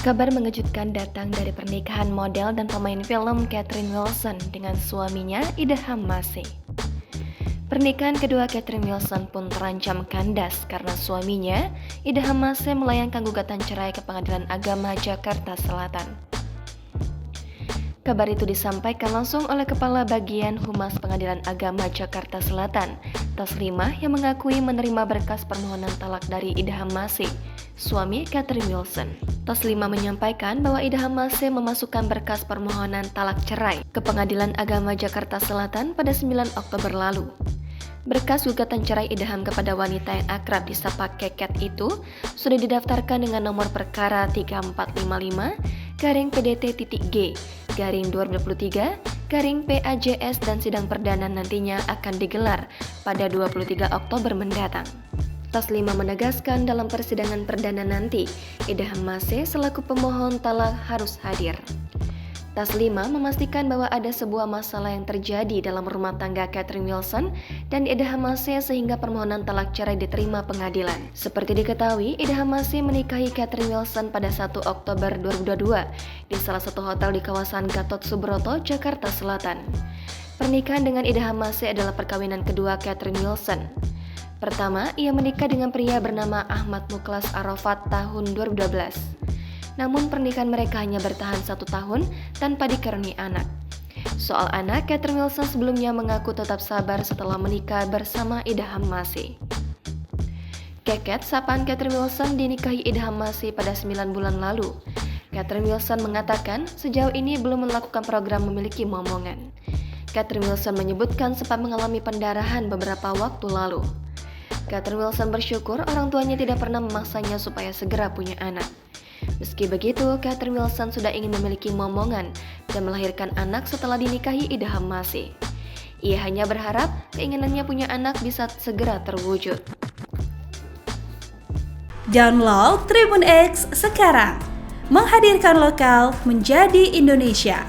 Kabar mengejutkan datang dari pernikahan model dan pemain film Catherine Wilson dengan suaminya Idham Masih. Pernikahan kedua Catherine Wilson pun terancam kandas karena suaminya Idham Masih melayangkan gugatan cerai ke Pengadilan Agama Jakarta Selatan. Kabar itu disampaikan langsung oleh Kepala Bagian Humas Pengadilan Agama Jakarta Selatan, Taslimah, yang mengakui menerima berkas permohonan talak dari Idham Masih, suami Catherine Wilson. Taslimah menyampaikan bahwa Idham Masih memasukkan berkas permohonan talak cerai ke Pengadilan Agama Jakarta Selatan pada 9 Oktober lalu. Berkas gugatan cerai Idham kepada wanita yang akrab disapa Keket itu sudah didaftarkan dengan nomor perkara 3455-PDT-G-2023-PAJS dan sidang perdana nantinya akan digelar pada 23 Oktober mendatang. Taslimah menegaskan dalam persidangan perdana nanti, Idham Masih selaku pemohon talak harus hadir. Taslimah memastikan bahwa ada sebuah masalah yang terjadi dalam rumah tangga Catherine Wilson dan Idham Masih sehingga permohonan talak cerai diterima pengadilan. Seperti diketahui, Idham Masih menikahi Catherine Wilson pada 1 Oktober 2022 di salah satu hotel di kawasan Gatot Subroto, Jakarta Selatan. Pernikahan dengan Idham Masih adalah perkawinan kedua Catherine Wilson. Pertama, ia menikah dengan pria bernama Ahmad Muklas Arafat tahun 2012. Namun pernikahan mereka hanya bertahan 1 tahun tanpa dikaruniai anak. Soal anak, Catherine Wilson sebelumnya mengaku tetap sabar setelah menikah bersama Idham Masih. Keket, sapaan Catherine Wilson, dinikahi Idham Masih pada 9 bulan lalu. Catherine Wilson mengatakan sejauh ini belum melakukan program memiliki momongan. Catherine Wilson menyebutkan sempat mengalami pendarahan beberapa waktu lalu. Catherine Wilson bersyukur orang tuanya tidak pernah memaksanya supaya segera punya anak. Meski begitu, Catherine Wilson sudah ingin memiliki momongan dan melahirkan anak setelah dinikahi Idham Masih. Ia hanya berharap keinginannya punya anak bisa segera terwujud. Download Tribun X sekarang, menghadirkan lokal menjadi Indonesia.